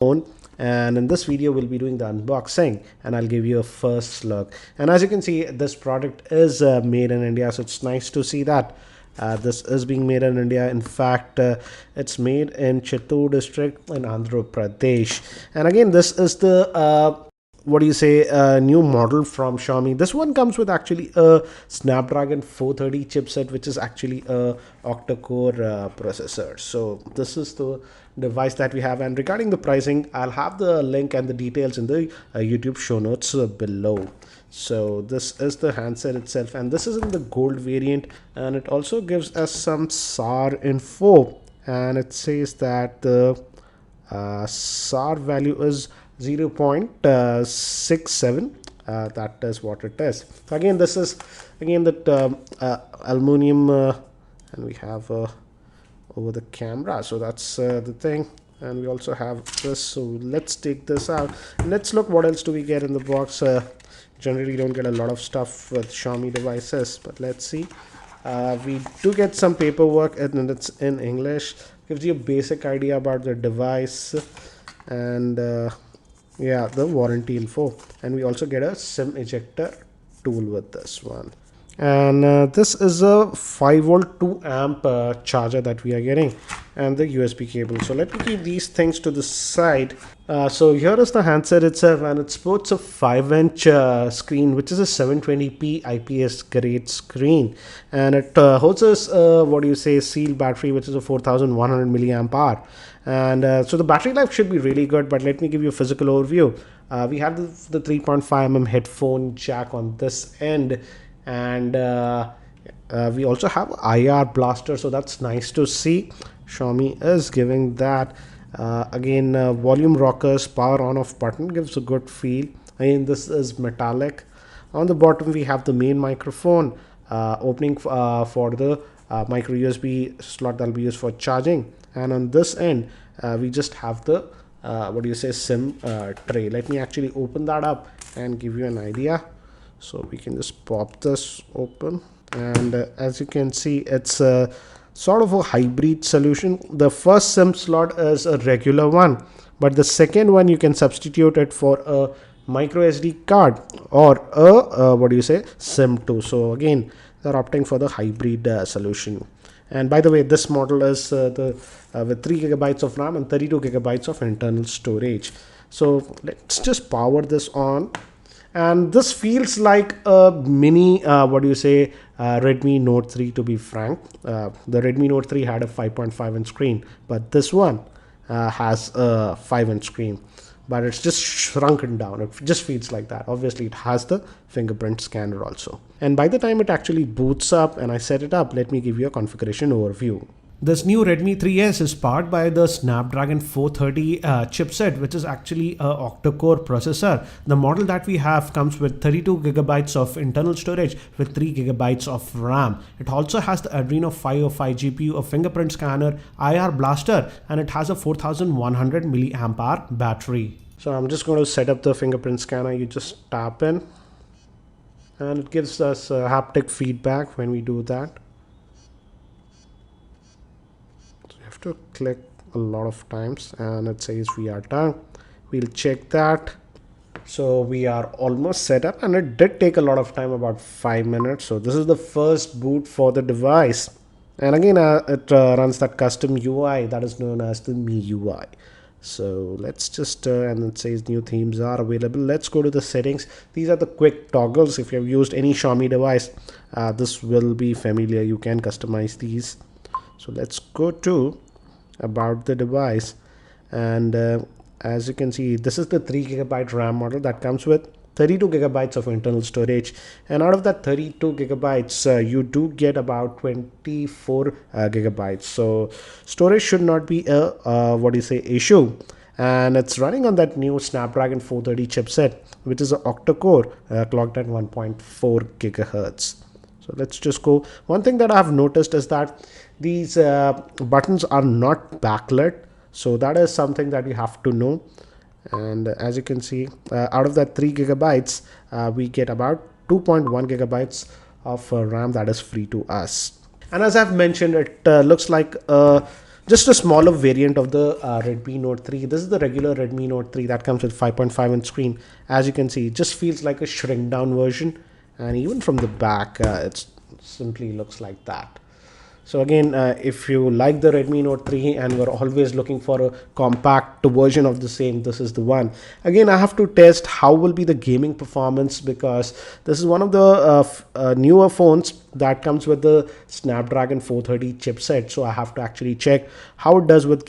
phone, and in this video we'll be doing the unboxing and I'll give you a first look. And as you can see, this product is made in India, so it's nice to see that this is being made in India. In fact, it's made in Chittoor district in Andhra Pradesh. And again, this is the new model from Xiaomi. This one comes with actually a Snapdragon 430 chipset, which is actually a octa-core processor. So this is the device that we have, and regarding the pricing, I'll have the link and the details in the YouTube show notes below. So this is the handset itself, and this is in the gold variant, and it also gives us some SAR info, and it says that the SAR value is 0.67. That is what it is. So again, this is again that aluminum, and we have over the camera, so that's the thing. And we also have this, so let's take this out. Let's look what else do we get in the box. Generally don't get a lot of stuff with Xiaomi devices, but let's see. We do get some paperwork, and it's in English. Gives you a basic idea about the device, and yeah, the warranty info. And we also get a SIM ejector tool with this one. And this is a 5 volt 2 amp charger that we are getting, and the USB cable. So let me keep these things to the side. So here is the handset itself, and it sports a 5-inch screen, which is a 720p IPS grade screen, and it holds a sealed battery, which is a 4100 milliamp hour. And so the battery life should be really good. But let me give you a physical overview. We have the 3.5mm headphone jack on this end, and we also have IR blaster, so that's nice to see. Xiaomi is giving that. Again, volume rockers, power on off button gives a good feel. Again, this is metallic. On the bottom we have the main microphone, opening for the micro USB slot that will be used for charging. And on this end we just have the SIM tray. Let me actually open that up and give you an idea. So we can just pop this open, and as you can see, it's a sort of a hybrid solution. The first SIM slot is a regular one, but the second one you can substitute it for a micro SD card or a SIM 2. So again, they're opting for the hybrid solution. And by the way, this model is with 3 gigabytes of RAM and 32 gigabytes of internal storage. So let's just power this on. And this feels like a mini Redmi Note 3, to be frank. The Redmi Note 3 had a 5.5-inch screen, but this one has a 5-inch screen, but it's just shrunken down. It just feels like that. Obviously it has the fingerprint scanner also. And by the time it actually boots up and I set it up, let me give you a configuration overview. This new Redmi 3S is powered by the Snapdragon 430 chipset, which is actually a octa-core processor. The model that we have comes with 32 gigabytes of internal storage with 3 gigabytes of RAM. It also has the Adreno 505 GPU, a fingerprint scanner, IR blaster, and it has a 4100 milliamp hour battery. So I'm just going to set up the fingerprint scanner. You just tap in, and it gives us haptic feedback when we do that. To click a lot of times, and it says we are done. We'll check that. So we are almost set up, and it did take a lot of time, about 5 minutes. So this is the first boot for the device, and again it runs that custom UI that is known as the MIUI. So let's just and it says new themes are available. Let's go to the settings. These are the quick toggles. If you have used any Xiaomi device, this will be familiar. You can customize these. So let's go to about the device, and as you can see, this is the 3 gigabyte RAM model that comes with 32 gigabytes of internal storage, and out of that 32 gigabytes you do get about 24 gigabytes. So storage should not be a issue, and it's running on that new Snapdragon 430 chipset, which is an octa-core clocked at 1.4 gigahertz. So let's just go. One thing that I have noticed is that these buttons are not backlit, so that is something that you have to know. And as you can see, out of that 3 gigabytes we get about 2.1 gigabytes of RAM that is free to us. And as I've mentioned, it looks like a just a smaller variant of the Redmi Note 3. This is the regular Redmi Note 3 that comes with 5.5 inch screen. As you can see, it just feels like a shrink down version, and even from the back, it simply looks like that. So again, if you like the Redmi Note 3 and you're always looking for a compact version of the same, this is the one. Again, I have to test how will be the gaming performance, because this is one of the newer phones that comes with the Snapdragon 430 chipset. So I have to actually check how it does with